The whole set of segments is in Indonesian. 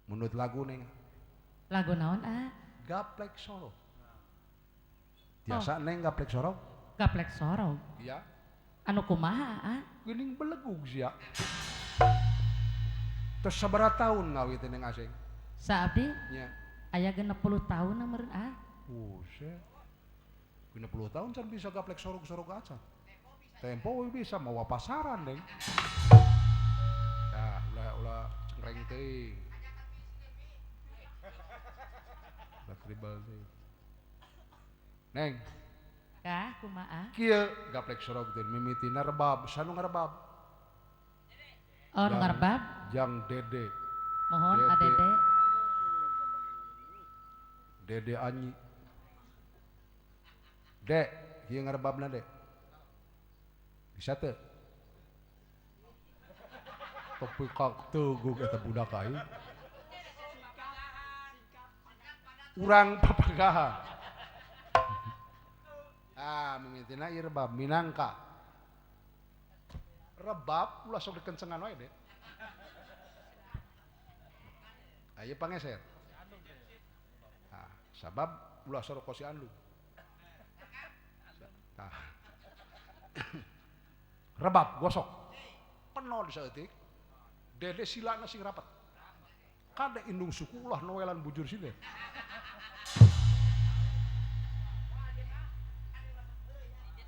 Menurut lagu neng. Lagu naon Gaplek sorok. Oh, Biasa neng gaplek sorok. gaplek sorong. Iya. Anu kumaha Gening belegug sia. Terus sabaraha tahun ngawitin neng asing. Saabdi Nya. aya 60 tahun meureun Buset. 60 tahun can bisa gaplek sorok-sorok acan. Tempo bisa mau pasaran neng. Nah, ulah cengkreng teuing. Ulah tribal teuing. Neng, Kah kumaha? kieu gaplek sorok teh mimitina rebab, sanu ngarebab? Oh, nu ngarebab? Jang Dede. Mohon Dede. adede. Dede Anyi. Dek, kieu ngarebabna dek. Bisa teu? Topi kak teuguk eta budak aing. Urang papagahan. Mimitina ieu rebab minangka. Rebab ulah sok dikencengan wae dek. Ayo pangeser. Sabab ulah sorok si andung. Rebab gosok. Penuh disaeutik. Dede silana sing rapat. Kade indung suku ulah noelan bujur sile.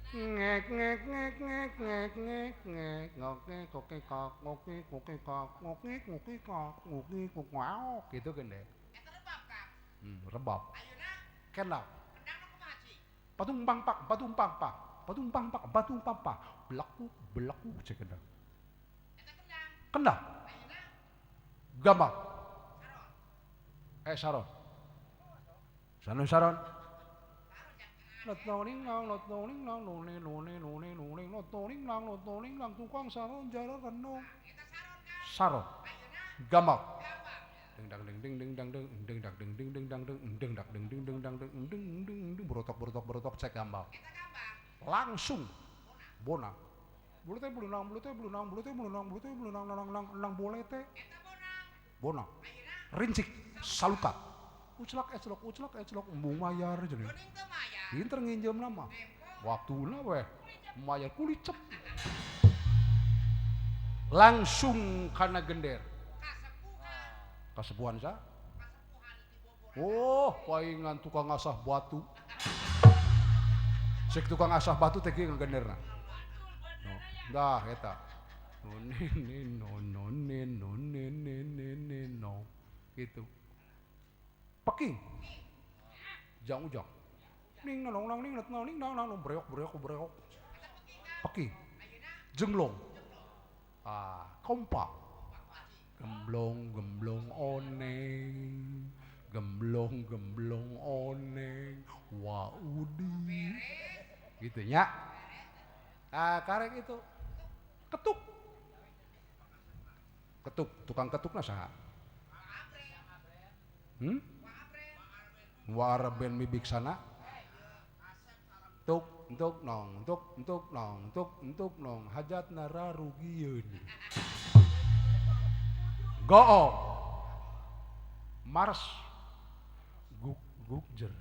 Ngek ngek ngek ngek ngek ngek ngek ngoke koke kok ngoke koke kok ngoke ngoke kok ngoke kok wow gitu kan deh. Eta rebab Kang. Rebab. Ayeuna Kenal. kendangna kumaha Ci? Patumpang pak, patumpang pak, patumpang pak, patumpang pak, belaku cek kendang. Eta kendang. Kendang. Ayeuna Gampang. saron. Saron. Sanu saron. Saron jak Lot noning lang, lot noning lang, nune lot noning lang, tukang saron jalan renung. eta saron Kang. Saron. Ayeuna Gampang. gambang. Deng dang deng deng deng dang deng deng dak deng deng deng dang deng deng dak deng deng deng dang deng berotok cek gambang. Eta gambang. Langsung bonang. Bulu teh belunang nang boleh teh. Eta bonang. Bonang. Ayeuna Rincik salukat. Uclak embung mayar jeung. geuning teu maya. Pinter nginjem nama. Waktuna weh mayar kulicep. Langsung kana gender. Kasepuhan. Kasepuhan sa? Kasepuhan di Bogor. Oh, paingan tukang asah batu. Cek tukang asah batu teh kieu ngagenderna. No. Dah eta. No. Gitu. Peking. Jang ujang. Ning nang breok. Eta peking Kang. Peking. Ayeuna Jenglong. Kompak. Gemblong oneng. Gemblong oneng. Waudi. Gitu nya. Karek itu. Ketuk. Tukang ketukna saha? Warben mibiksana. Entuk nong hajatna rarugieun. Goong. Mars. Guk jer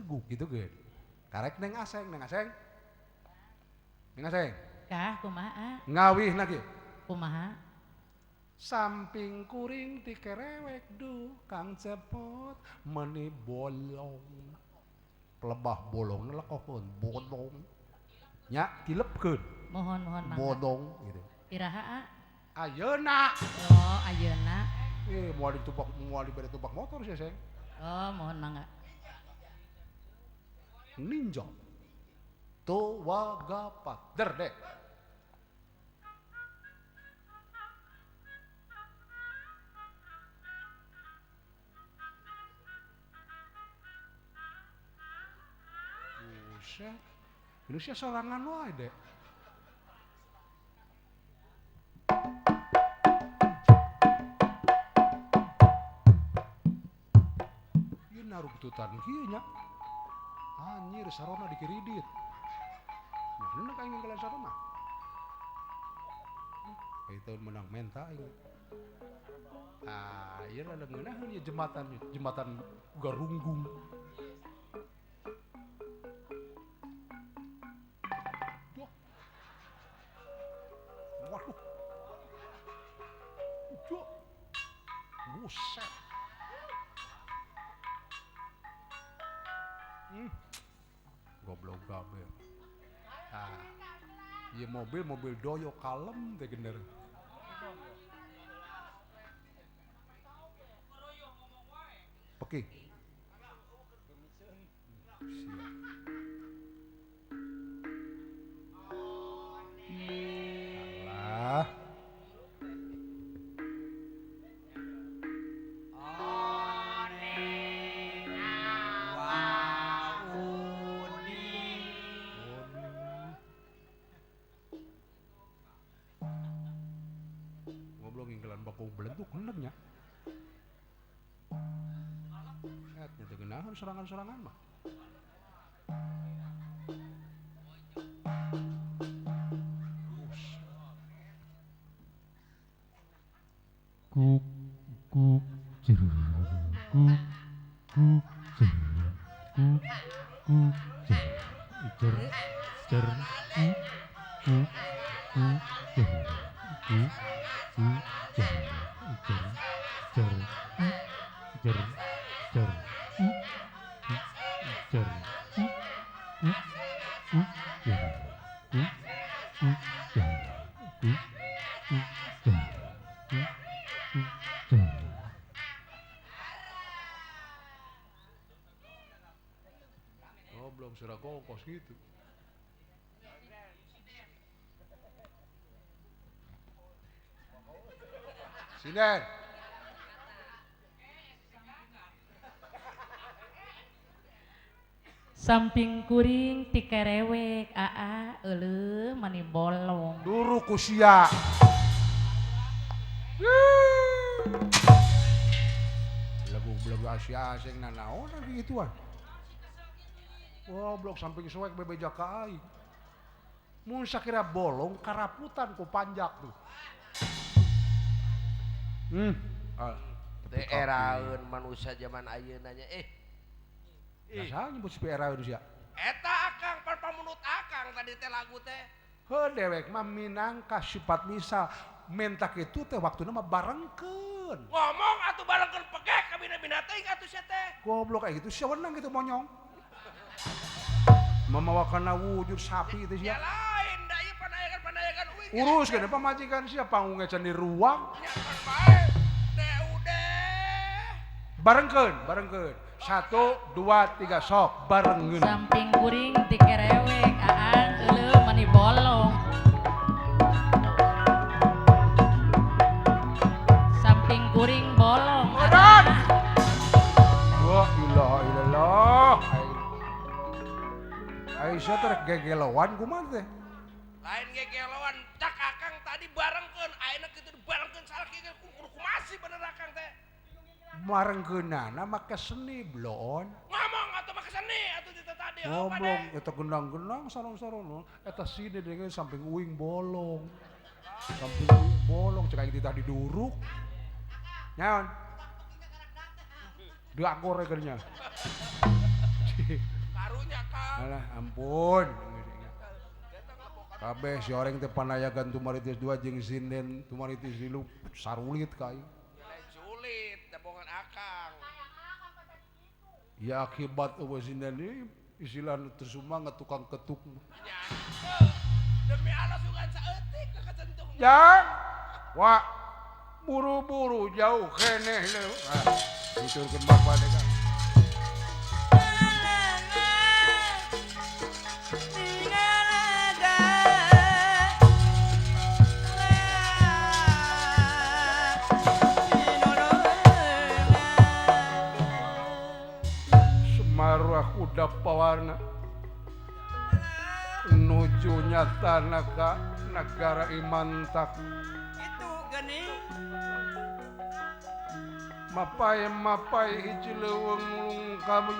guk gitu ge. Karek neng aseng. Kah kumaha? Ngawih lagi. Kumaha? Samping kuring ti kerewek Kang Cepot meuni bolong. Pelebah bolong lekokeun bolong. Nya dilepkeun Mohon mangga. bolong gitu. Iraha Ayeuna. Oh, ayeuna. Moal dibere tupak motor sih seng. Oh, mohon mangga. Ninja. Towagapat. Dek. Buset. Indonesia sorangan wae dek. Ieu narugtutan kieu nya. Anjir sarona dikiridit. Nah, aing kalian sarona. Itu menang menta ini. Ah, iya lah leungeunah ieu jembatan Garunggung. Duh. Waduh. Duh. Buset. Goblok kabeh. Ah. Ieu mobil doyo kalem teh bener. Oke. Alah. Ngobrol ingkelan bakau belentuk bener nya. Nya teu geunaheun serangan-serangan mah. Kuk kuk jeruk kuk kuk jeruk kuk kuk jeruk cer kuk kuk jeruk kuk kuk jeruk cer cer cer Oh, belum sudah kokos gitu. Sinden. Samping kuring ti kerewek euleuh mani bolong. Duru kusia. Lagu Asia asing nanaon lagi gituan. Wah, blok samping suek bebeja ka aing. Mun sakira bolong karaputan ku panjak tuh. Teu eraeun manusia zaman ayeuna nya Biasa nyebut si eraeun sia. eta akang pan pamunut akang tadi teh lagu teh. Heuh dewek mah minangka sifat misal menta kitu teh waktuna mah barengkeun. Ngomong atuh barengkeun pegek ka bina-bina teuing atuh sia teh. Goblok kayak gitu sia wenang gitu monyong. Memawakan wujud sapi itu Ya sia. lain da ieu panayagan uing. Urus gini pamajikan sia pangungecan di ruang. Nyaman bae. Udah. Barengkeun. 1, 2, 3 sok barengkeun. Samping kuring ti kerewek euleuh mani bolong. Samping kuring bolong. Adan. Wa ilaha illallah. Aisyah teh gegelowan kumaha teh? Lain gegelowan cak akang tadi barengkeun ayeuna kitu barengkeun salaki kudu kumasih bener akang teh. Barengkeunana make seni blon. Ngomong atuh mah keseni atuh di tadi Goblok eta gendang-gendang sareng-sareng eta sini dengan samping uing bolong. Samping uing bolong cek aing tadi duruk. Nyaon? Diagor egernya. karunya Kang. Alah ampun. Kabeh si oreng teh panayagan tumaritis 2 jeung sinden tumaritis 3 sarulit ka aing. Sulit dabongan akang. Ya akibat eueuh sinden ieu istilah tersumang tukang ketuk. Nya. Demi Allah sugan saeutik ka kecentung. Jang. Wah. Buru-buru jauh keneh leuh. Diturkeun bapak deh kan. Semarwah kuda pawarna nuju nyatana ka negara Imantak. Itu geuning. Mapai hiji leuweung kami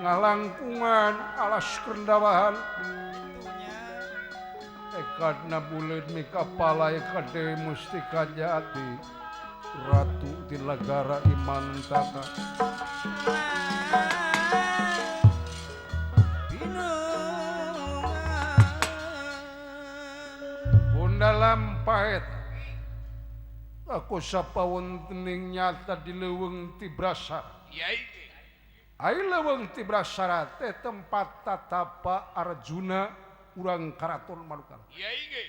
ngalangkungan alas kerendawahan karena bulan mika palai kade mustika jati ratu di negara Imantaka Bunda lampait aku sapawon tening nyata di leuweung Tibrasar Yai. ai leuweung Tibrasar teh tempat tatapa Arjuna urang karaton Manukara Yai ge.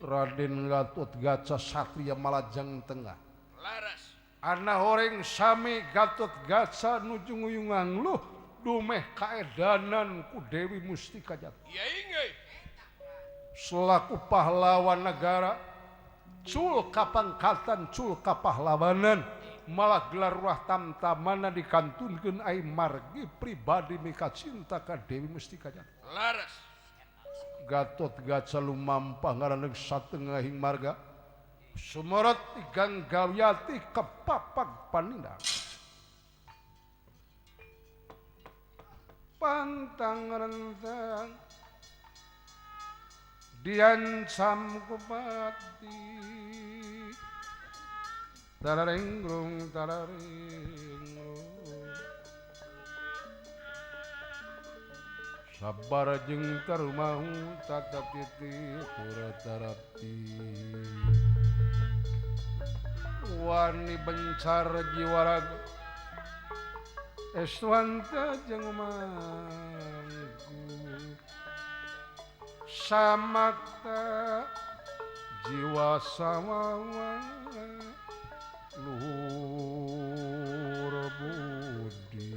Raden Gatotkaca Satria Malajang Tengah Laras. Ana horeng sami Gatotkaca nuju nguyungan luh dumeh kaedanan ku Dewi Mustika Jati Yai ge. selaku pahlawan negara cul kapangkatan cul kapahlawanan malah gelar ruah tamtamana dikantunkeun ai margi pribadi mika cinta ka Dewi Mustika Jati Laras. Gatotkaca lumampah ngaraneg satengahing marga sumerot tigang gawyati kepapag panindak pantang rentang diancam ku pati tararengrung sabar jeung tarumau tata titi puratarati wani bencar jiwa raga eswanta jeung mangku samakta jiwa samawa luhur budi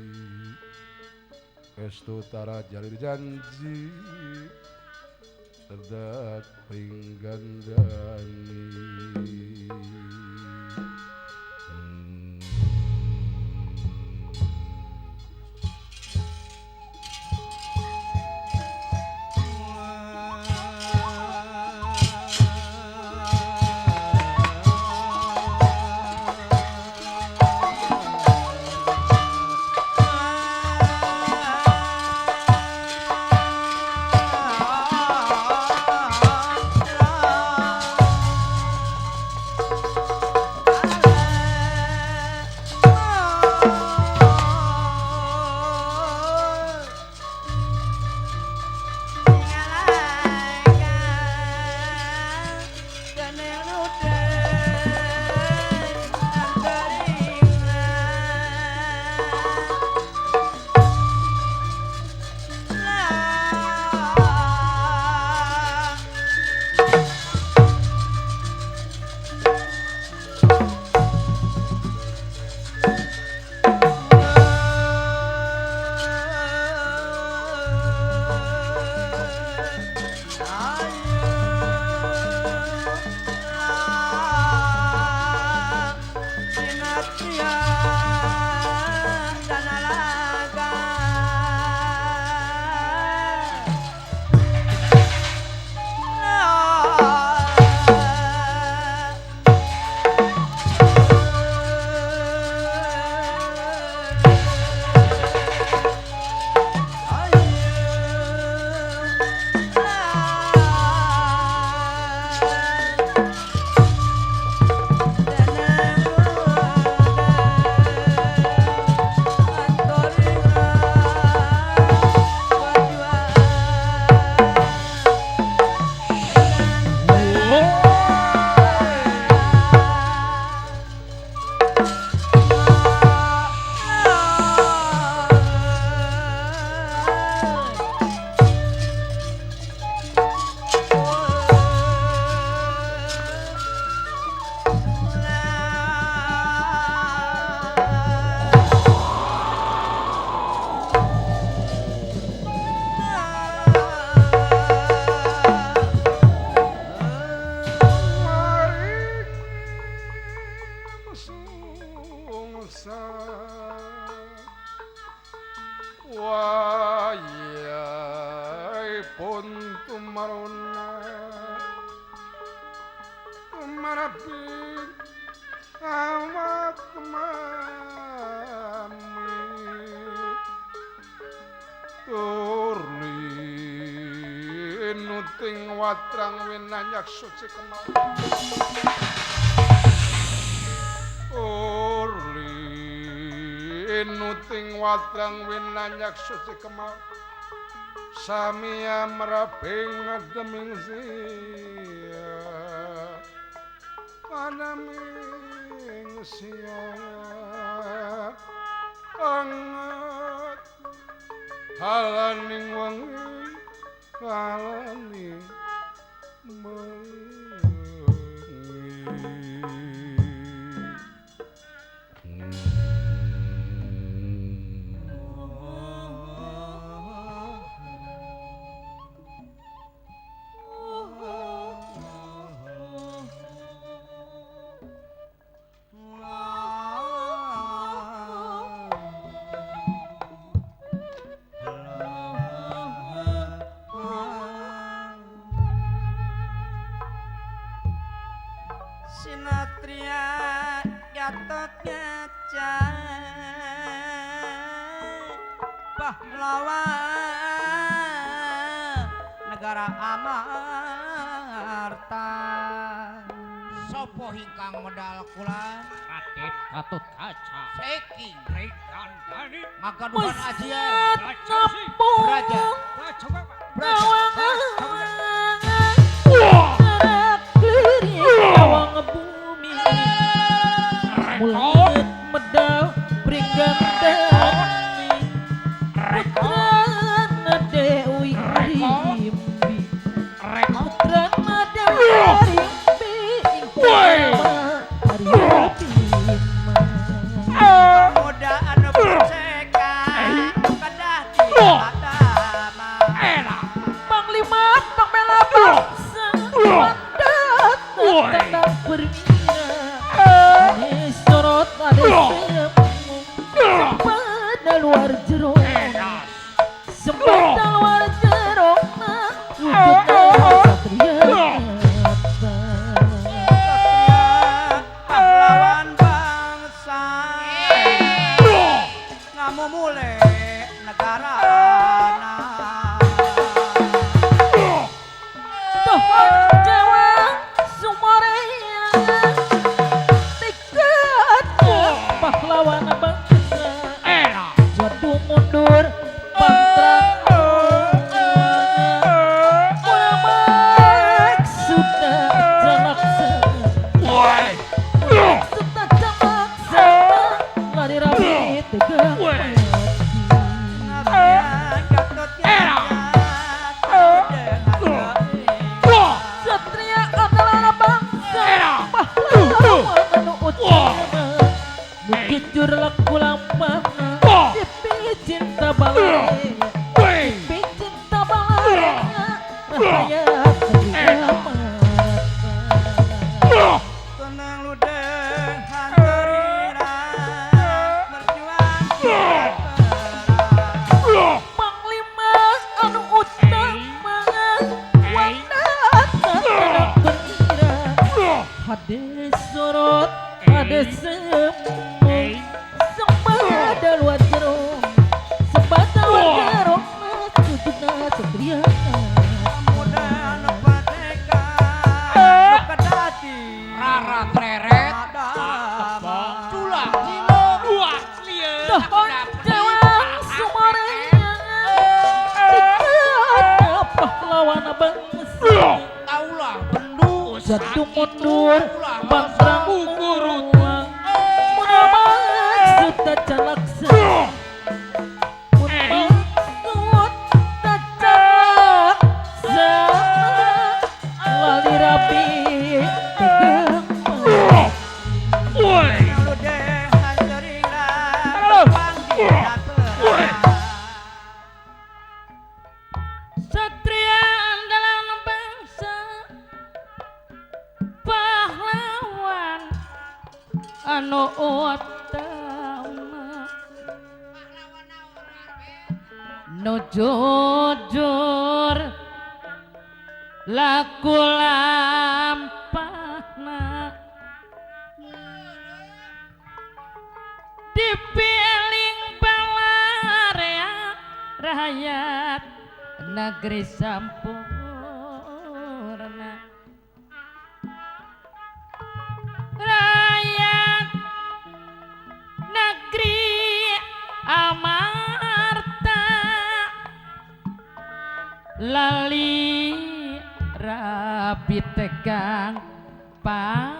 Estu tara jalir janji terdak pringgandani Wayai pun tumaruna marapin awak mami turlin nuting watrang winanyak suci kemal Urli nuting watrang winanyak suci kemal Samia meraping ngademing sia Panaming sia Angat halaning wangi halaning Sinatria Gatot Kaca pahlawan negara Amarta Sopo hingkang medal kula Raden Gatot Kaca Seki Rekan Gani Magaduhan ajian Raja Awang bumi mulut medal bringgandani putrana Dewi Rimbi putrana Dewi Rimbi muda anu berseka kadah tidak dama Panglima pembela bangsa mandat tetap bermina ane sorot ade semu pada luar jero sempat luar jero wujudnya satria pahlawan bangsa ngamu mulai negara Tuhan Jawa Sumorea tiket pahlawan bangsa jatuh mundur pantang sudah jalaksa sudah jalaksa lari rapi tegang Satria adalah bangsa pahlawan anu utama bukit jur laku lampah dipi cinta balai dipi cinta balai rahaya tenang ludeng hantarira berjuang Panglima anu utama wanita begira hades sorot hades semu sempada luar jero sempada luar jero sujudna satria muda anu pateka anu kadati Rara Treret Cula Cino Tuhan Jawa Sumorea tiket pahlawan bangsa Taulah Bendu jatuh mundur pantang muruang maksud tak jalaksa maksud tak jalaksa lali rapi tegang Satria andalan bangsa pahlawan anu utama nu jujur laku lampahna dipiling balarea rakyat negeri sampun lali rabi tegang pati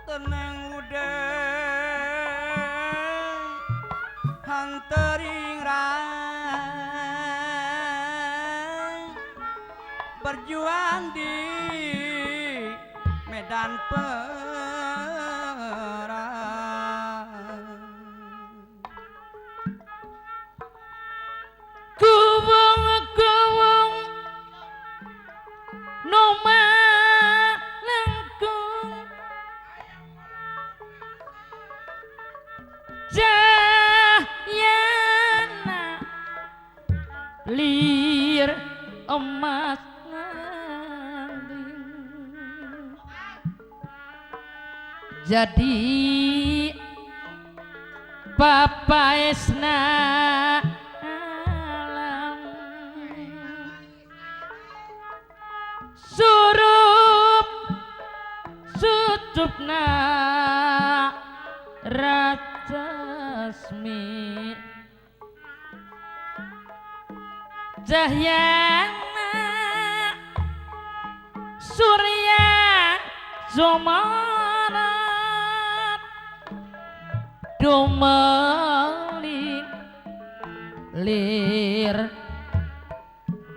tenang udah hantering rang berjuang di medan perang kuwung-kuwung nomalengkung jayana lir emas nanding jadi papaesna alam surup sucupna rajasmi cahyana surya zomarat dumeling lir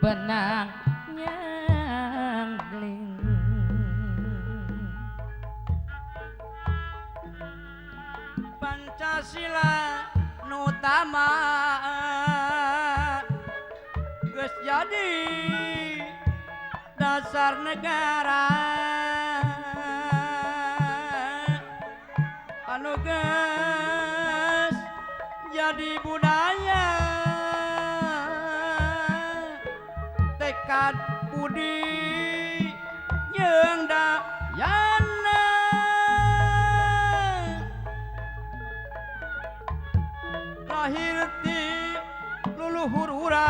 benang nyangling Pancasila nutama geus jadi dasar negara anu geus jadi budaya tekad budi jeung dayana lahir ti luluhur urang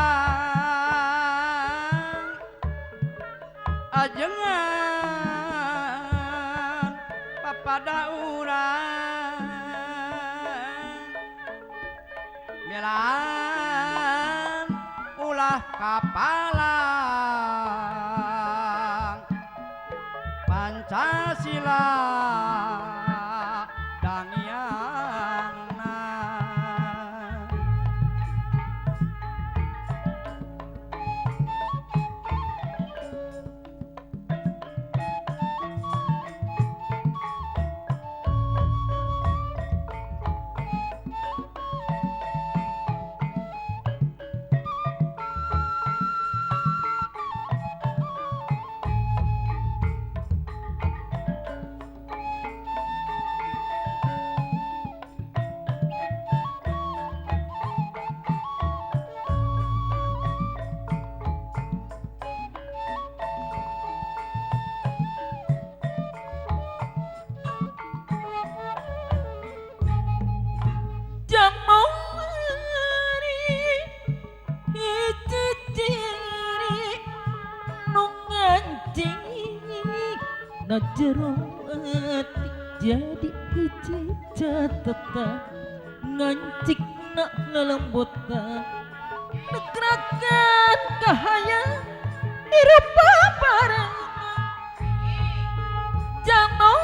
ajengan papada urang belaan ulah kapalang Pancasila dangiangna jero ati jadi hiji catatan ngancik nak ngalembutan negrakan kahaya hirup bareng jangan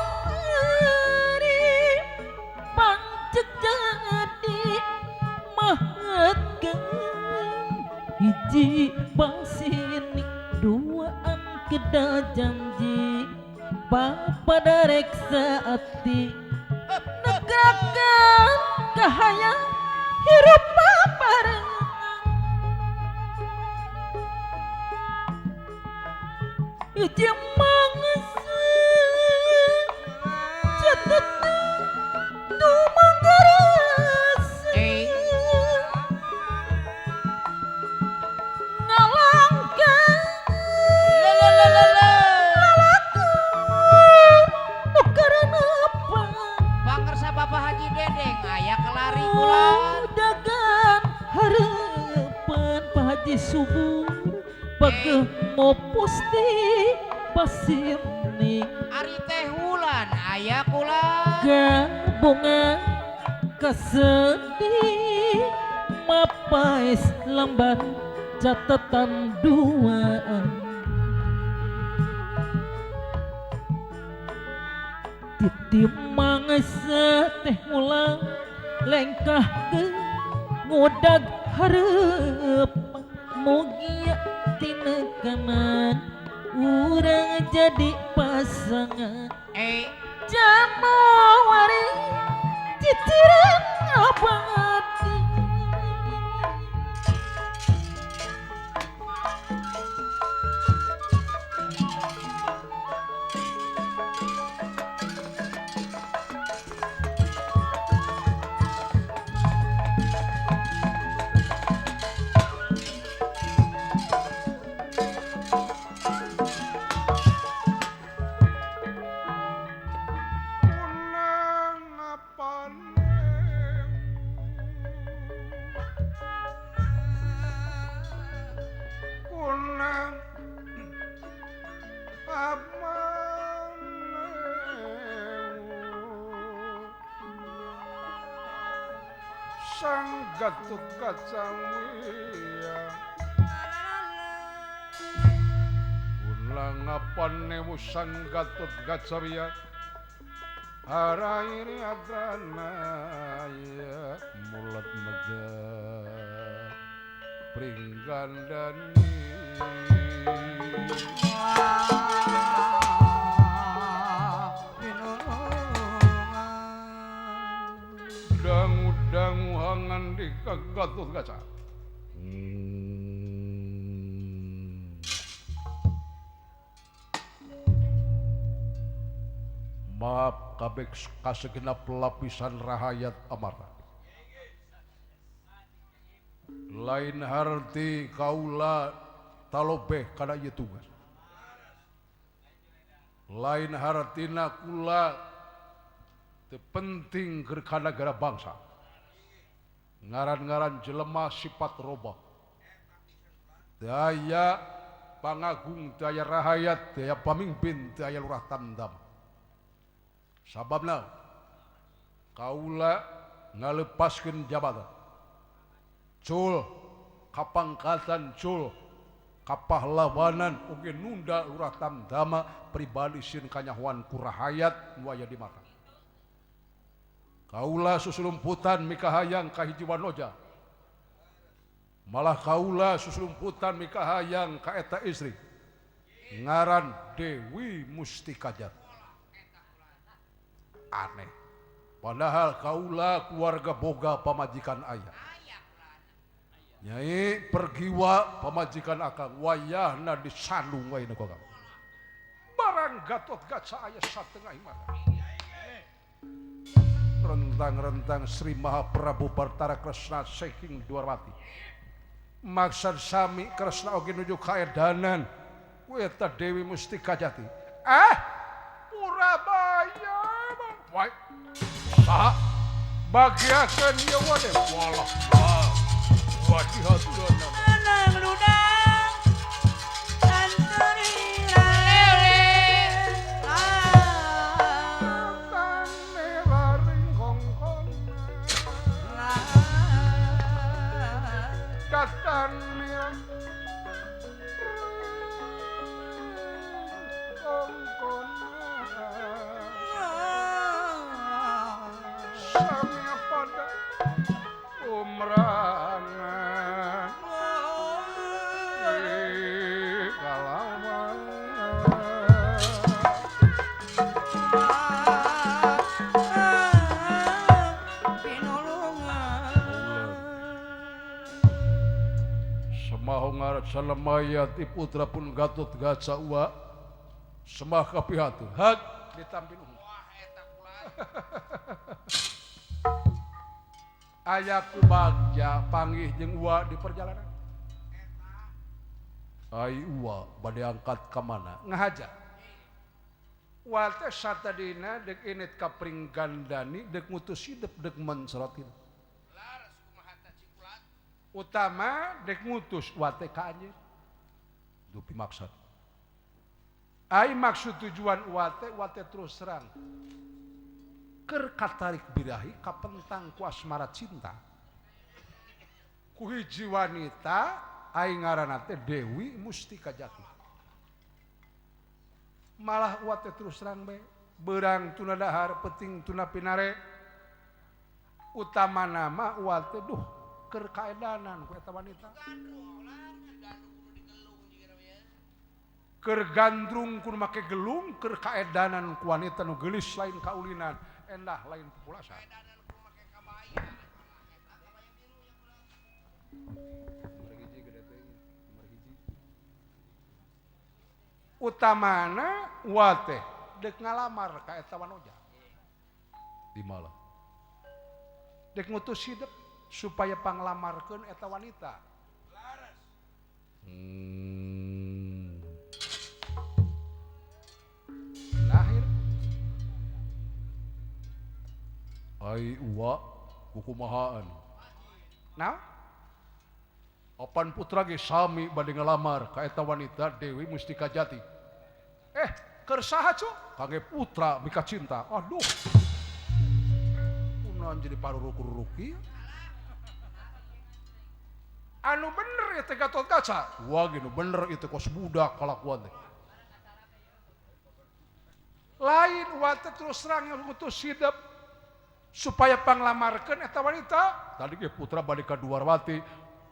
pancet jadi mahatkan hiji basini duaan kedah janji Bapa darek saati negrakan kahaya hirup bareng hiji mangsa catatna tu manggarasa ngalangkan Bapak Haji Dedeng aya kelari bulan dagang harapan Pak Haji Subur pageh mau pusti pasir geni Ari teh wulan aya kula gabungan kesedih mapais lambat catatan duaan titip mangsa teh ulang lengkah ke ngudag hareup mugia tina kanan urang jadi pasangan jamu wari ciciran abad sang Gatut Kacang Wiyang ulang ngapanewu sang Gatut Kacang Wiyang harairi agrana ya mulat megah pringgandani dangu hangan di Gatut Kaca. Maaf kabeh kasegenap lapisan rahayat amarna. Lain harti kaula talobeh kana ieu tugas. Lain hartina kula teu penting keur kanagara bangsa. Ngaran-ngaran jelema sifat robah. Teu aya pangagung, teu aya rahayat, teu aya pamimpin, teu aya lurah tamdam. Sababna kaula ngalepaskeun jabatan. Cul kapangkatan cul kapahlawanan oge nunda lurah tamdama pribadi sin kanyahoan ku rahayat nu aya di mata. Kaula susulumputan mikahayang kahiji wanoja. Malah kaula susulumputan mikahayang ka eta istri. Ngaran Dewi Mustikajat. Aneh. Padahal kaula keluarga boga pamajikan ayah. Nyai pergiwa pamajikan akang wayahna disandung wae ku akang. Barang Gatut Kaca aya satengah imana. Rentang-rentang Sri Mahaprabu Partara Kresna saking Dwarwati maksud sami Kresna oge nuju kaedanan ku eta Dewi Mustikajati Purabaya wae saha bagiakeun ieu wae walah wadihaturna Anang ludang santuri katannya samya pada umrangan kalawan semahong ngaran salamayat putra pun Gatut Kaca uwa semah kapihatu hak ditampil ayaku bagja panggih jeung uwa di perjalanan ai uwa bade angkat ka mana ngahaja uwa teh satadina dek init ka pringgandani dek ngutus hidup dek mencerotin utama dek ngutus uwa teh ka anjeun dupi maksud Ai maksud tujuan wate terus terang. Keur katarik birahi kapentang ku asmara cinta. Ku hiji wanita ai ngaranna teh Dewi Mustika Jati. Malah wate terus terang be beurang tuna dahar penting tuna pinare. Utama nama wate duh keur kaedanan ku eta wanita. Keur gandrung kudu make gelung keur kaedanan ku wanita nu geulis lain kaulinan endah lain populasi utamana wate dek ngalamar ka eta wanoja di malah dek ngutus hidup supaya panglamarkeun eta wanita lahir ai uwa kukumahaan nah opan putra ge sami bade ngalamar ka eta wanita Dewi Mustika Jati keur saha cu kangge putra mika cinta aduh kunaon jadi paruruk-ruruk ieu anu bener eta Gatot Kaca wah gini bener itu kos budak kalakuan teh lain wate terus terang ngutus hidup supaya panglamarkeun eta wanita tadi ge putra bade ka Duarwati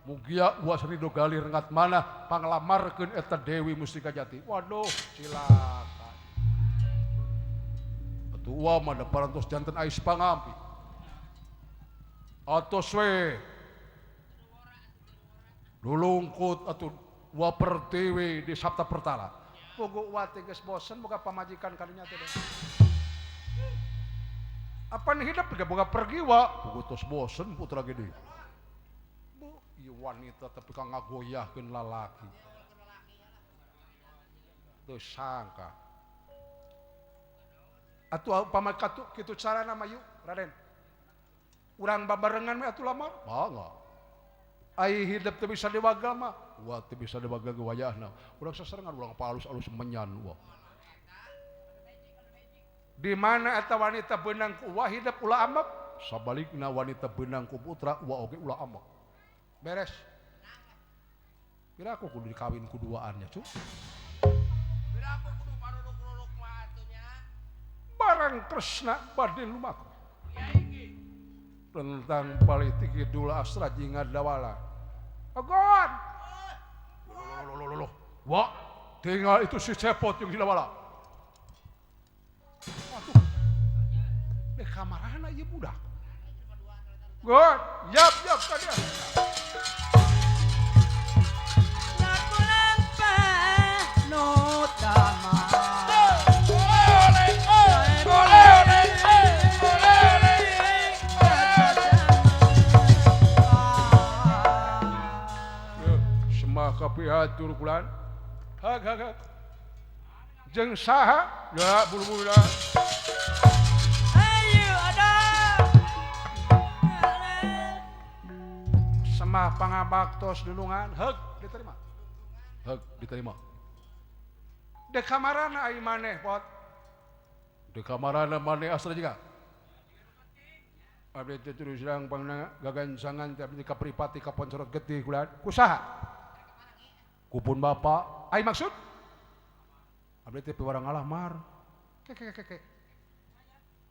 mugia uas ridho gali rengat mana panglamarkeun eta Dewi Mustika Jati waduh silakan atuh uwa mah da parantos janten ais pangampi atos we dulungkut atuh uwa pertiwi di Sabta Pertala Pugu wati geus bosen boga pamajikan kadinya teh. Apan hidup ge boga pergi wa, pugu tos bosen putra gede. Bu, ieu wanita tapi ka ngagoyahkeun lalaki. Teu sangka. Atuh upama kitu carana mah yuk, Raden. Urang babarengan mah atuh lamar? Bangga. Ai hidup teu bisa diwagal mah, wah teu bisa diwagal ge wayahna. Urang sasarengan urang palus-alus menyan wah. Di mana eta wanita beunang ku wah hidup ulah amak, sabalikna wanita beunang ku putra wah oge ulah amak. Beres. Kira aku kudu dikawin ku duaannya, Cuk. Kira aku kudu paruruk-ruruk mah atunya. Barang tresna bade lumaku. Ya iki. Tentang politik Idul Asra jingad dawala. Agon. Loh. Wah, tinggal itu si Cepot yang dawala. Waduh. Dek kamarana ieu budak. Gon, yap tadi. Laku lampah notama. Kapihatur kulan hag jeung saha ya bulu-bulu Ayo ada semah pangabaktos dulungan hag diterima dek kamarana ai maneh pot dek kamarana maneh asal juga abdi teh terus urang pangna gagancangan tapi ka pripati ka poncorot getih kulan kusaha kupun bapak, ai maksud? Abdi teh piwarang ngalamar. Kek.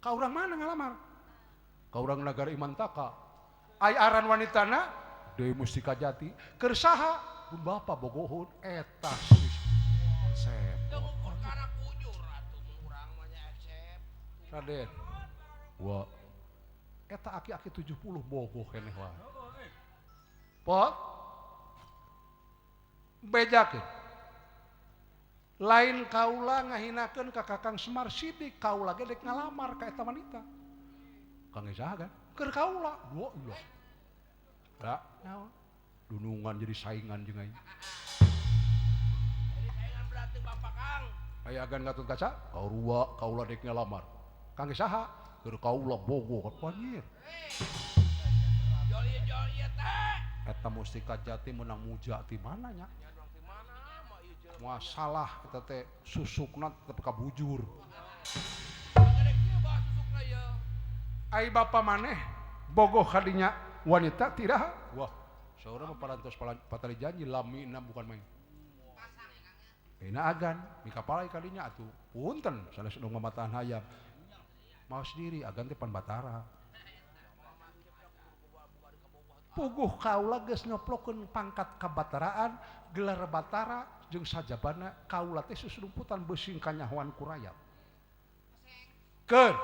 Ka urang mana ngalamar? Ka urang nagara Imantaka. Ai aran wanitana Dewi Mustika Jati. Keur saha? Pun bapak bogohun eta Sep. Teu ngukur kana kujur atuh urang mah nya Sep. Raden. Wah. Eta aki-aki 70 bogoh keneh wae. Pot bejakeun lain kaula ngahinakeun ka Kakang Semar Sidik kaula ge dek ngalamar ka eta wanita kang saha kan keur kaula dua iya da naon dunungan jadi saingan jeung aing Jadi saingan berarti Bapak Kang. aya agan Gatot Kaca kaula dek ngalamar kang saha keur kaula bogoh panjir Jol ieu teh. eta Mustika Jati menang muja ti mana nya masalah kita teh susukna tetep kabujur. Kadek ieu bae susukna ya. Ai bapa maneh bogoh kadinya wanita tidak. Wah, saurang mah parantos patali janji lamina bukan main. Ina agan mika palai kadinya atuh. Punten sanes nu mamatahan hayam. Maos diri agan teh pan batara. Puguh kaula geus nyoplokeun pangkat kabataraan, gelar batara jeung sajabana kaula teh susumputan beusing kanyahoan ku rayap. Keun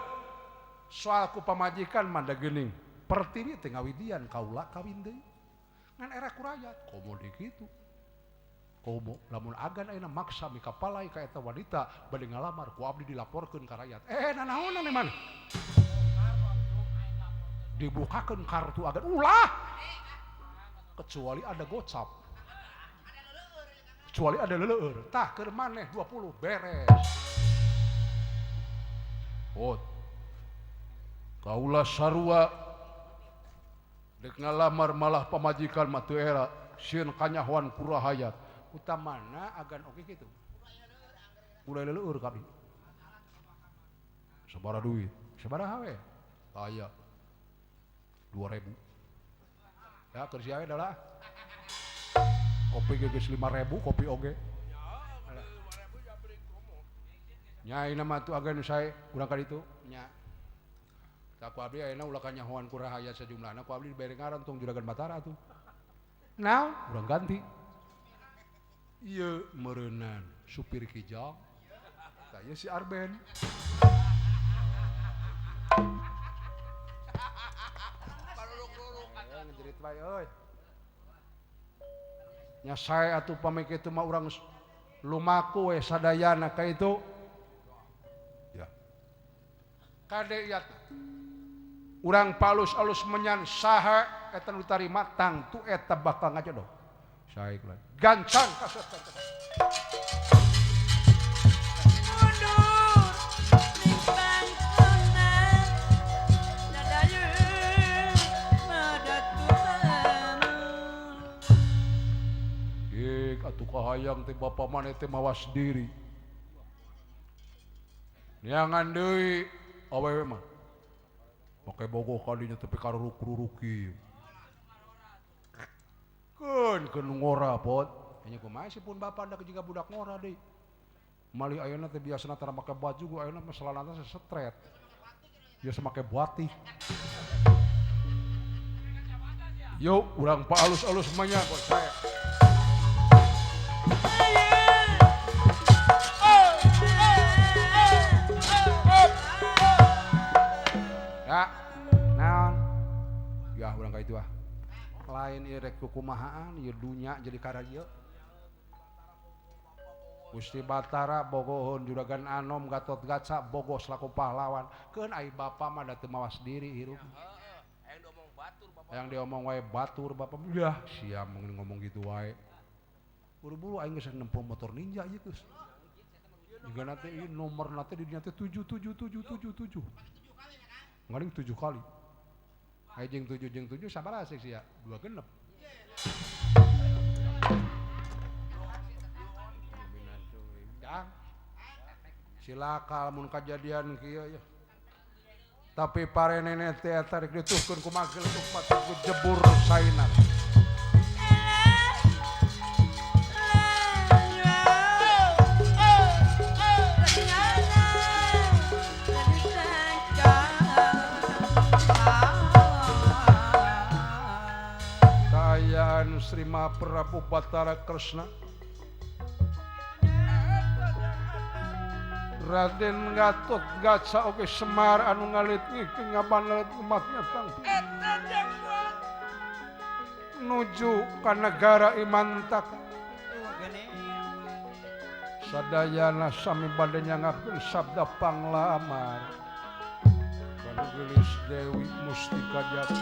soal ku pamajikan manda geuning pertini teh ngawidian kaula kawin deui. Ngan era ku rayap komo deui kitu. Komo lamun agan ayeuna maksa mika palai ka eta wanita bade ngalamar ku abdi dilaporkeun ka rakyat. Nanaonan emang? Dibukakeun kartu agan ulah. Kecuali ada gocap. Kecuali ada leleur. Tah keur maneh 20 beres. Hot. Kaula sarua dek ngalamar malah pamajikan mah teu era sieun kanyahoan kurahayat. Utamana agan oge kitu. Ulah leleur kami. Sabaraha duit? Sabaraha we? Aya 2.000. Ya kerja we adalah kopi geus 5.000 kopi oge. Nya ayeuna mah tuh agan sae urang ka ditu nya. Tak ku abdi ayeuna ulah kanyahoan kurahayat sajumlahna ku abdi dibere ngaran tong juragan Batara tuh. Naon? Urang ganti. Ieu meureunnan supir kijang. Tah ieu si Arben. Ngejerit wae euy. Nya sae atuh pami kitu mah urang lumaku we sadayana ka itu. Ya. Kade iat. Urang palus-alus menyan saha eta nu tarima tangtu eta bakal ngajodoh. Sae kula. Gancang kasetan. Atuh kahayang teh bapa maneh teh mawas diri. Niangan deui awewe mah. Make bogoh kadinya tapi karuruk-ruruki. Keun ngora pot. Nya kumaha sih pun bapa anda juga budak ngora deui. Malih ayeuna teh biasana tara make baju ayeuna mah selanana setret. Biasa make batik. Yo urang pa alus-alus manya kok saya. Ya, naon? Ya urang ka itu ah. Lain ieu rek kumahaan ieu dunya jadi karaya. Gusti Batara bogohon juragan Anom Gatotkaca bogoh selaku pahlawan. Keun ai bapa mah da teu mawas diri hirup. Yang diomong wae batur bapa. Yah, sia ngomong gitu wae. Buru-buru aing geus nempo motor ninja ieu geus. Juga nanti ieu nomor nanti di dinya teh 777777. Ngaring 7 kali. Aya jeung 7 sabaraha sih sia? 2 genep. Silaka lamun kajadian kieu ya. Tapi parenene teh tarik dituhkeun ku magel untuk patuh jebur saina. Kaayaan Sri Prabu Batara Kresna Raden Gatotkaca oge Semar anu ngalitngikeun ngabaneut umatnya tang nuju ka negara Imantaka. Sadayana sami bade nyangakeun sabda panglamar kana gelis Dewi Mustika Jati.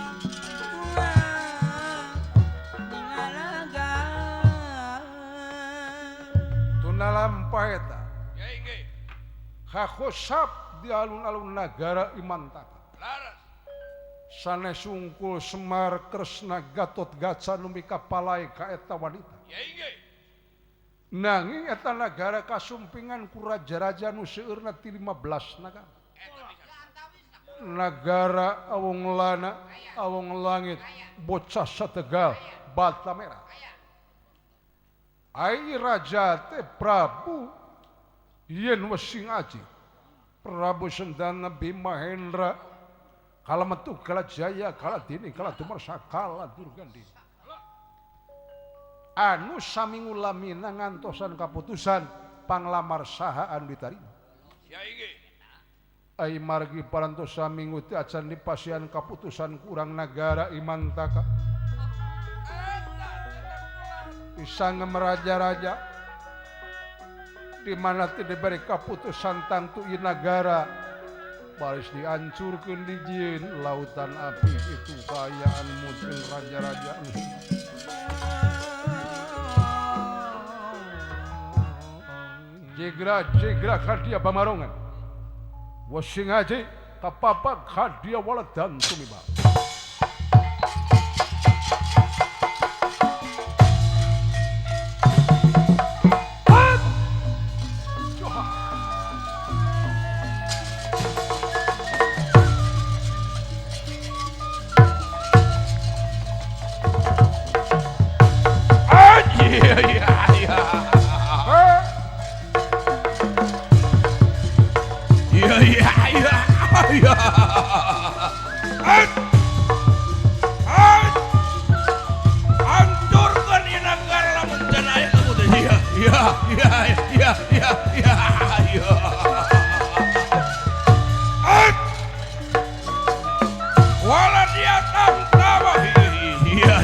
Tuna lampah eta hakosap di alun-alun negara Imantaka. Laras. Sanes sungkul Semar Kresna Gatotkaca nu mika palai ka eta wanita. Ya inggih. Nanging eta nagara kasumpingan ku raja-raja nu seueurna ti 15 nagara. Nagara awong lana, awong langit, bocah sategal, bata merah. Ai raja teh Prabu yen wesing aji. Prabu Sendana Bimahendra kala metu kala jaya kala dini kala tumarsa kala durgandini. Anu sami ngulamina ngantosan kaputusan panglamar saha anu ditarima. Ya iki. Ai margi parantos sami nguti acan dipasian kaputusan kurang nagara imantaka. Isangem raja-raja di mana tidak diberi kaputusan tantu i nagara baris dihancurkeun di jieun lautan api itu kayaan mungkin raja-raja. Jegra kadia pamarongan. Wasing aja kapapa kadia waladan tumiba. Hancurkan ini negara lamun jangan aya kamu teh. Iya. Wala dia tamtama. Iya.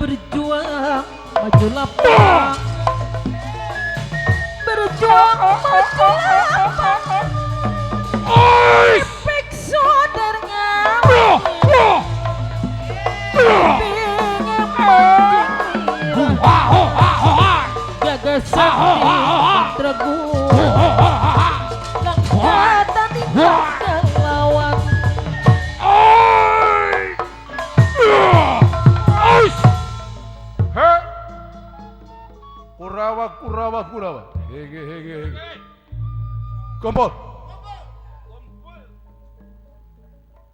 Berjuang maju lapang, berjuang maju lapang, efek saudaranya gagah sakti mantragu nang kata tinggal lawan. Kurawa. Hege. Kompol.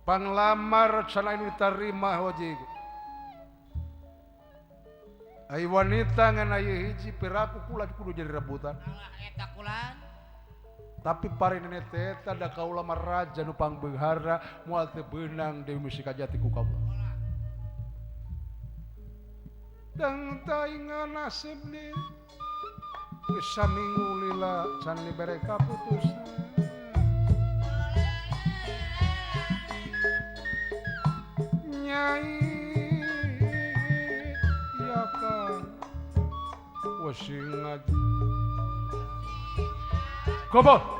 Panglamar sana ini diterima hoji. Ai wanita ngan aya hiji piraku kula kudu jadi rebutan. Alah eta kulan. Tapi parinene teh eta da kaula maraja nu pangbeunghara moal teu beunang Dewi Musikajati ku kaula. Dang taingan nasib ni bisa minggu lila can libere kaputusan Nyai ya kan wasing aja Kobo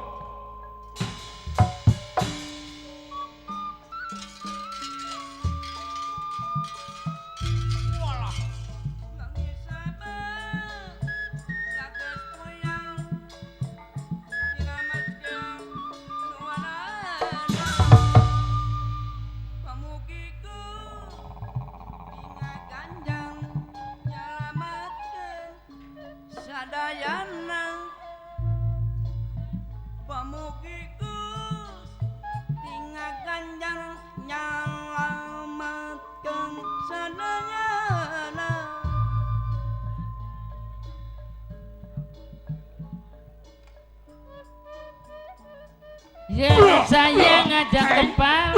Ya saya ngajak kempal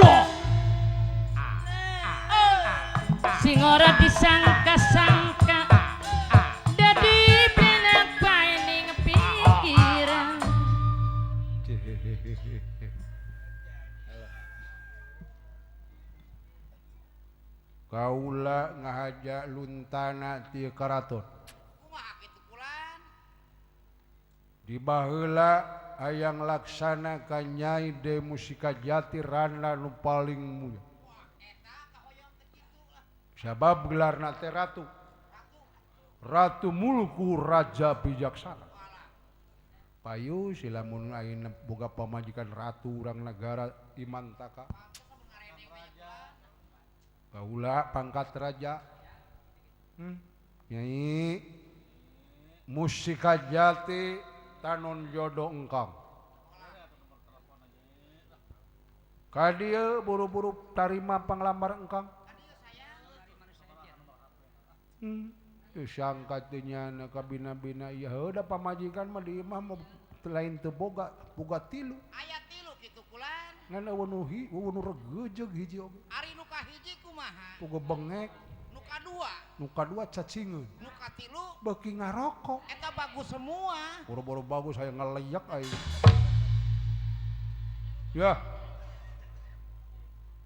sing ora disangka-sangka dadi benak paening pikiran kaula ngahaja luntana ti karaton Kumaha kitu kulan? di baheula hayang laksana ka Nyai De Musika Jati Rana nu paling mulia Eta kahoyong teh kitu lah. sabab gelarna teh ratu Ratu Mulku Raja Bijaksana payu silamun ayeuna boga pamajikan ratu urang negara Imantaka kaula pangkat raja Nyai Musika Jati Tanon Jodo engkang kadieu buru-buru tarima panglamar engkang sangka teh nyana ka bina-bina ieu heuda pamajikan mah di imah mah lain teu boga tilu Aya tilu kitu kulan. ngan eueuh nu regeujeg hiji oge Ari nu kahiji kumaha? boga bengek Nu kadua, nu kadua cacingeun nu katilu beuki ngarokok eta bagus semua. boro-boro bagus aya ngaleyak aing ya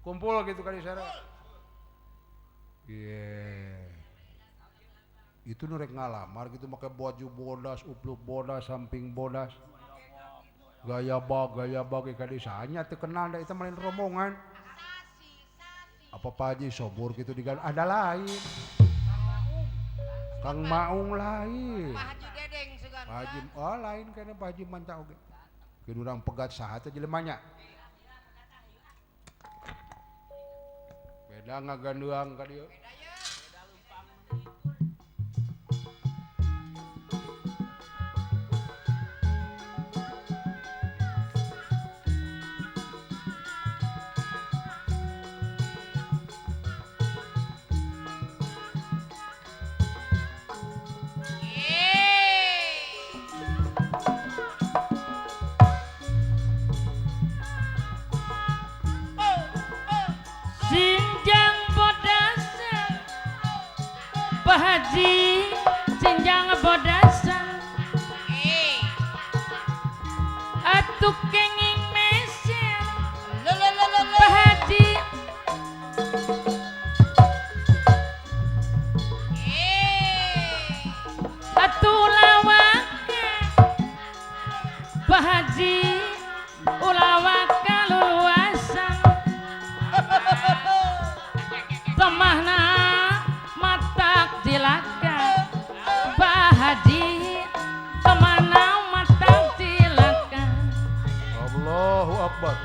kumpul gitu kan di sana itu nu rek ngalamar gitu make baju bodas upluk bodas samping bodas gaya bag ka desanya teu kenal da eta mah lain rombongan apa Pak Haji Sobur gitu digan ada lain Kang Maung lain Pak Haji Dedeng segan. Pak Haji lain kayaknya Pak Haji manca oge keun urang pegat saha teh jelemanya beda ngaganduang ka dieu Sinjang bodasan Pak Haji sinjang bodasan atuk kenging meser Pak Haji atuh lawaka Pak Haji ulawaka luluasan temahna matak cilaka Pak Haji temahna matak cilaka Allahu Akbar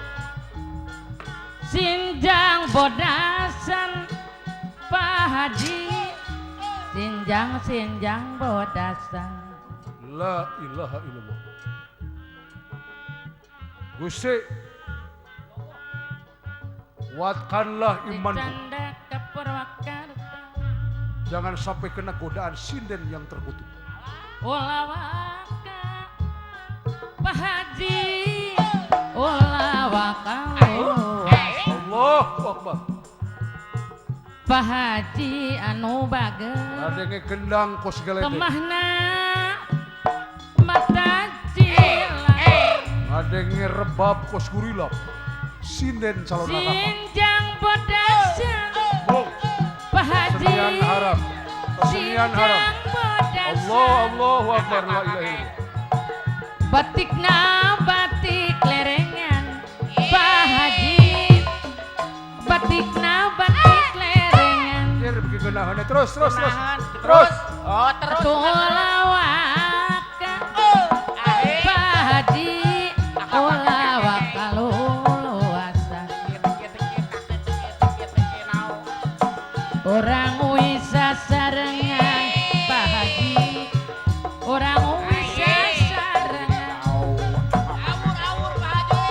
sinjang bodasan Pak Haji sinjang bodasan la ilaha illallah Gusti kuatkanlah imanku canda ke Purwakarta jangan sampai kena godaan sinden yang terkutuk ulawaka Pak Haji ulawaka Allahu Akbar Pak Haji anu bageus adenge gendang kos geledek temahna mata cilak adenge rebab kos gurilap sinden calon akap sinjang bodasan oh Pak Haji kesenian haram kesenian haram sinjang bodasan Allahu Akbar la ilaha illallah batikna batik lerengan Pak Haji batikna batik lerengan Jer beki geunaheun terus Oh, terus. tulawaka Pak Haji ulawaka luluasan orang wisa sarengan Pak Haji orang wisa sarengan Awur-awur Pak Haji.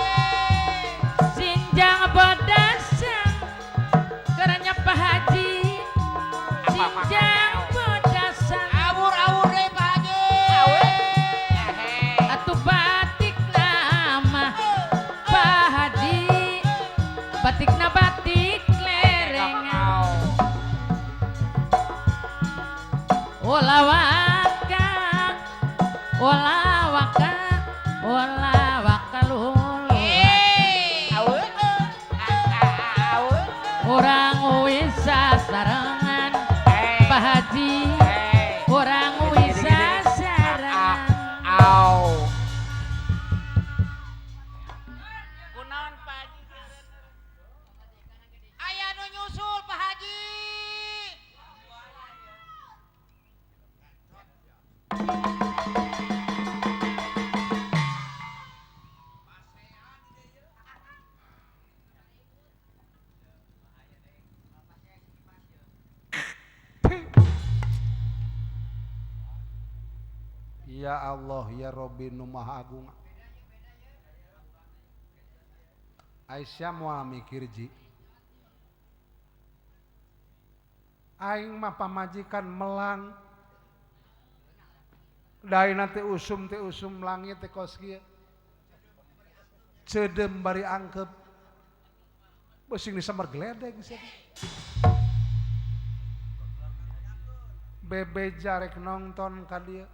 sinjang bodasan keranya Pak Haji sinjang bodasan Awur-awur deh Pak Haji. Ya Allah ya Robbi nu Maha Agung. Aisyah moal mikir ji. Aing mah pamajikan melang. Daina teh usum langit teh kos kieu. Cedem bari angkep. Beuing disamar gledeg sia. Bebe jarek nonton ka dieu.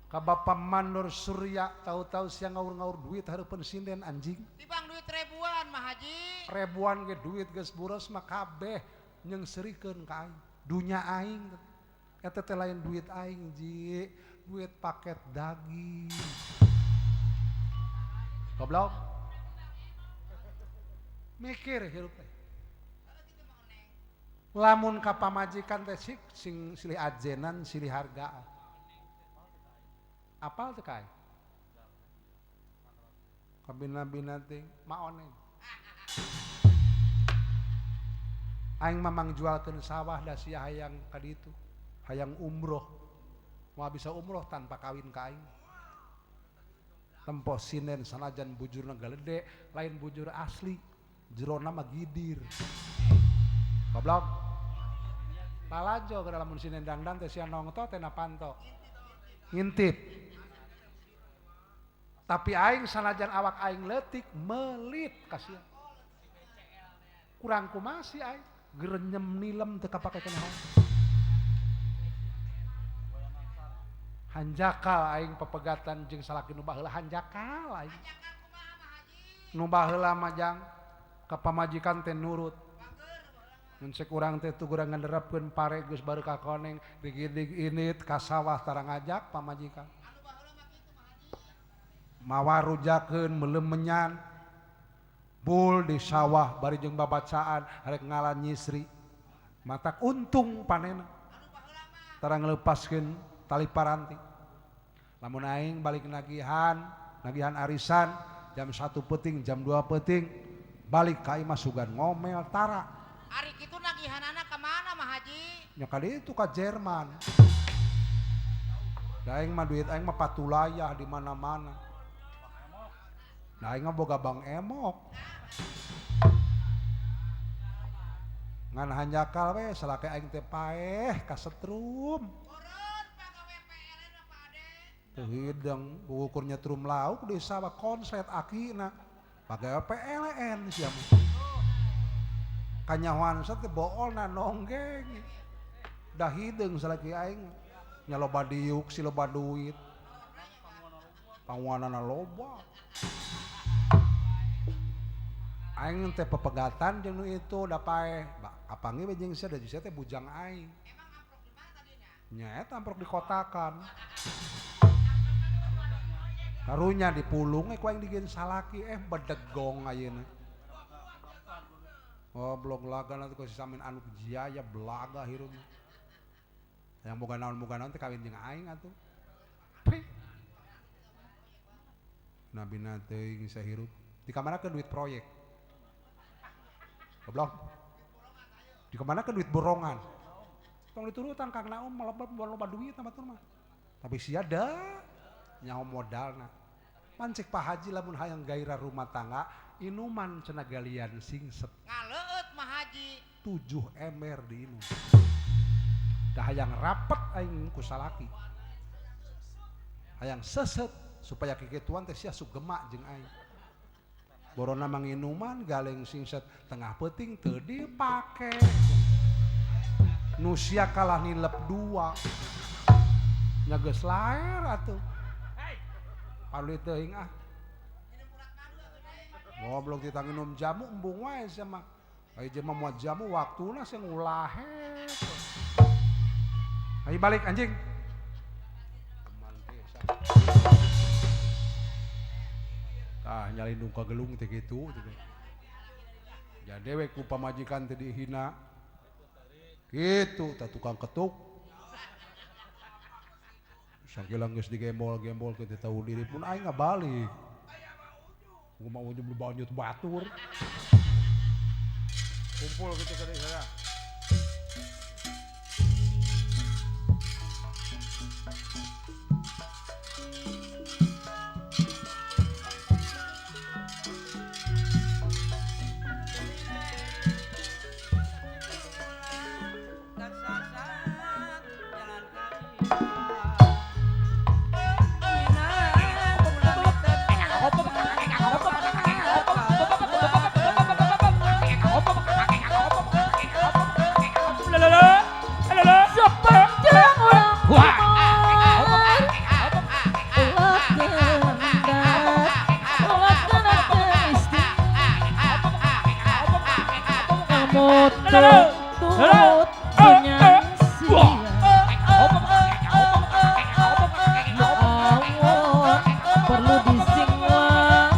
Ka Bapa Mandor Surya tahu-tahu siang ngaur-ngaur duit hareupeun sinden anjing. Tibang duit ribuan mah Haji. Ribuan ge duit geus buros mah kabeh nyengsirikeun ka aing. Dunya aing. Eta teh lain duit aing ji, duit paket daging. Goblok. Mikir hirup teh. Lamun ka pamajikan teh sing silih ajenan, silih hargaan. Apal teh kae? Kabina-bina teh maoneng. Aing mamang jualkeun sawah da sia hayang ka ditu. Hayang umroh, mau bisa umroh tanpa kawin ka aing. Tempo sinen sanajan bujurna galede, lain bujur asli, jerona mah gidir. Goblok. Lalajo ke lamun sinen dangdang teh sia nongto teh napanto. Ngintip. Tapi aing sanajan awak aing leutik melit kasihan. Kurang kumaha sih aing, gerenyem nilem teu kapake keneh. Hanjakal aing pepegatan jeung salaki nu baheula hanjakal aing. Nu baheula mah jang ka pamajikan teh nurut. Mun cek urang teh tu urang nganderepkeun pare geus baru ka koneng digidig init ka sawah tara ngajak pamajikan. Mawarujakeun meulem menyan. Bul di sawah bari jeung babacaan arek ngalan nyisri. Matak untung panena. Tara ngaleupaskeun tali paranti. Lamun aing balik nagihan arisan jam 1 peuting, jam 2 peuting balik ka imah sugan ngomel tara. Ari kitu nagihanana ka mana mah Haji? Nya ka ditu ka Jerman. Da aing mah duit aing mah patulayah di mana-mana. Da aing mah boga Bang Emok. Ngan hanjakal we salake aing teh paeh ka setrum. Hidang ukurnya trum lauk di sawah konslet akina pakai PLN siapa kanyawan sate boolna nonggeng dah hidung salaki aing nya loba diuk si loba duit panguanana loba aing teh pepegatan jeung nu itu da paeh apangi we jeung sia da sia teh bujang aing emang amprok di mana tadinya nya eta amprok dikotakan. Karunya dipulung ku aing digeun salaki bedegong ayeuna. Oh blog laga nanti ku samin anu jiaya belaga hirupna. Yang boga naon teh kawin jeung aing atuh. Nabina teuing sahirup. Dikamanakeun duit proyek. Goblok. Dikamanakeun duit borongan. Tong diturutan Kang Naum loba duit mah mah. Tapi sia da nyaho modalna. Pancik Pak Haji lamun hayang gairah rumah tangga inuman cenah galian singset. Ngaleut mah Haji. 7 ember di inum. Da hayang rapet aing ku salaki. Hayang seset supaya kikituan teh sia sugemak jeung aing. Borona manginuman galeng singset tengah peuting teu dipake. Nu sia kalah nilep 2. Nya geus laer atuh. Alih teuing ah. Goblok kita nginum jamu embung wae sia mah. Ai jeung mah jamu waktuna sing ulahe. Ayo balik anjing. Tah nyalindung ka gelung teh kitu teh. Ya dewe ku pamajikan teh dihina. Kitu tah tukang ketuk. Sakilang geus digembol-gembol ke teh tahu diri pun aing ngabalik. Gua mau ujung banyut batur. Kumpul gitu ke saya. tutut punya siang awon perlu disingwang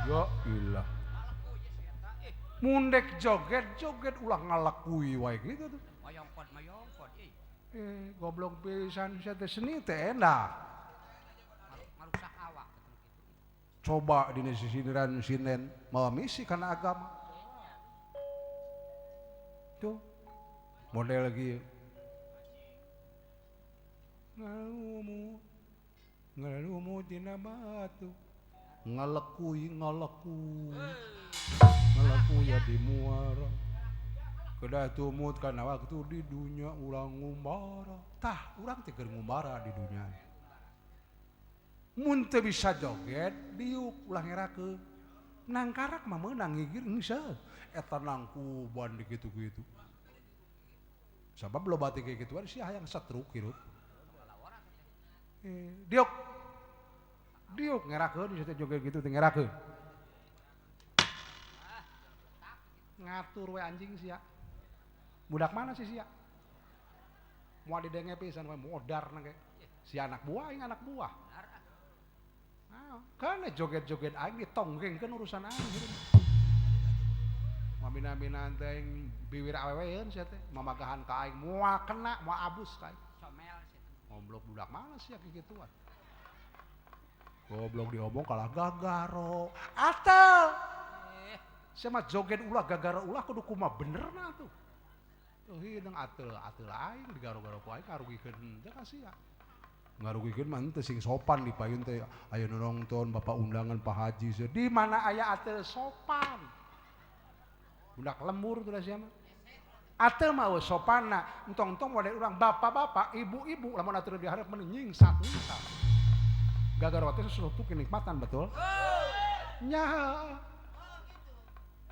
Ya ilah. Mundek joget-joget ulah ngalakui wae gitu tuh. Mayongkot. Goblok pisan sia teh seni teh enak. Marusak awak. Coba dina sisiran sinen mau misi kana agama. Tuh. Model lagi. Ngalumu tina batu. Ngalekui ya di muara. Kedah tumut karena waktu di dunia ulang ngumbara. Tah, urang teh keur ngumbara di dunia. Mun teu bisa joget, diuk ulah ngerakeun. Nangkarak mah meunang ngigir heuseul. Eta nangkuban di kitu-kitu. Sabab loba teh kitu gituan sia hayang satruk hirup. Diuk ngerakeun di situ joget gitu teh ngerakeun. Ngatur we anjing sia. Budak mana sih sia? Mau didenge pisan we modar na ge. Si anak buah aing anak buah. Kan joget-joget aing ditonggengkeun urusan aing. Mamina-mina teh biwir aweweun sia teh mamagahan ka aing moal kena moal abus ka aing. Comel sih. Goblok budak mana sih kigituan. Goblok diomong kalah gagaro. Atel. Sama joget ulah gagara ulah kudu kumaha benerna tuh. Tuh hideung atel aing digaro-garo ku aing ngarugikeun teh ka sia. Ngarugikeun mah teu sing sopan di payun teh aya nu nongton bapak undangan Pak Haji. Di mana aya atel sopan? Budak lembur tuh sia mah. Atel mah we sopanna, entong-entong wadah urang bapak-bapak, ibu-ibu lamun atur di hareup meni nyingsat. Gagara teh sesuatu kenikmatan betul. Nyaha.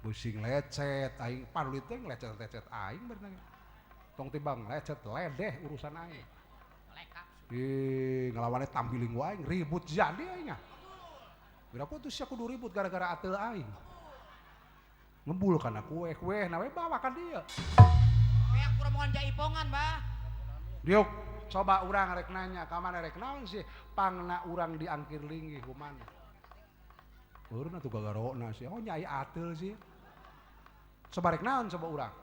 Busing lecet aing panulit teh lecet-lecet aing bener. Tong timbang lecet ledeh urusan aing. Ngelawannya tampiling aing ribut jadi aing. Bira ku tuh sia kudu ribut gara-gara atel aing. Ngebul kana kue na we bawa ka dieu. Kayak kuromongan jaipongan, Bah. Diuk, coba urang rek nanya ka mana rek naon sih pangna urang diangkir linggih kumaha. Urang atuh gagarona sih. Oh nyai atel sih. Coba rek naon coba urang.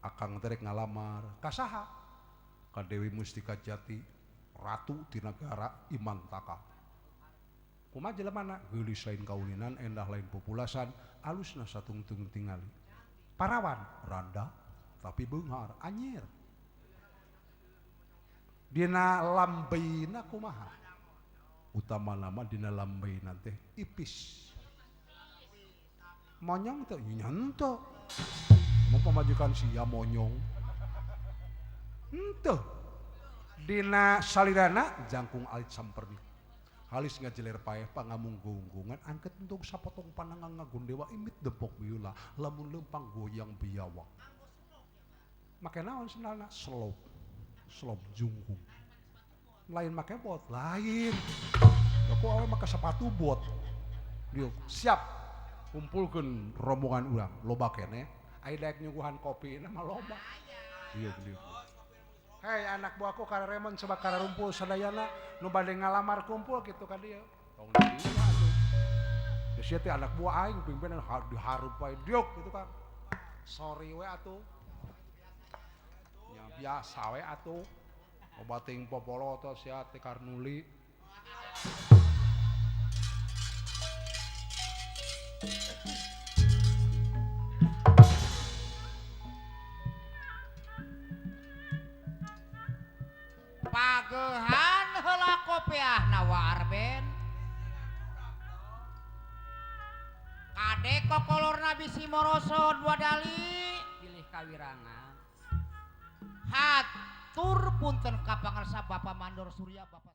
Akang teh rek ngalamar ka saha? Ka Dewi Mustika Jati, ratu ti nagara Imantaka. Kumaha jelemana? Geulis lain kaulinan, endah lain populasan, alusna satungtung tingali. Parawan, randa, tapi beunghar, anyir. Dina lambeina kumaha? Utama nama dina lambeina teh ipis. Monyong teh nyanto. Mau pemajikan sia monyong. Henteu. Dina salirana jangkung alit samperni. Halis ngajeler paeh pangamung-gunggungan angket untuk sapotong panangan ngagundewa imit depok biula lamun lempang goyang biawak. Make naon senalna slop jungkung. Lain make bot, lain. Aku awe make sepatu bot. Diuk, siap kumpulkeun rombongan urang, loba keneh. Aya daek nyuguhan kopi na mah loba. Diuk. Hei anak buahku kareremon coba kararumpul sadayana nu bade ngalamar kumpul kitu ka dieu. Tong di dieu atuh. Geus teh anak buah aing pimpinan dihareup wae diuk kitu kan. Sorry we atuh. Nya biasa we atuh. Loba ting popolo tos sia teh Karnuli. Pagehan heula kopiahna warben. Kade kokolorna bisi moroso dua dali pilih kawirangan. Hatur punten ka pangarsa Bapak Mandor Surya Bapak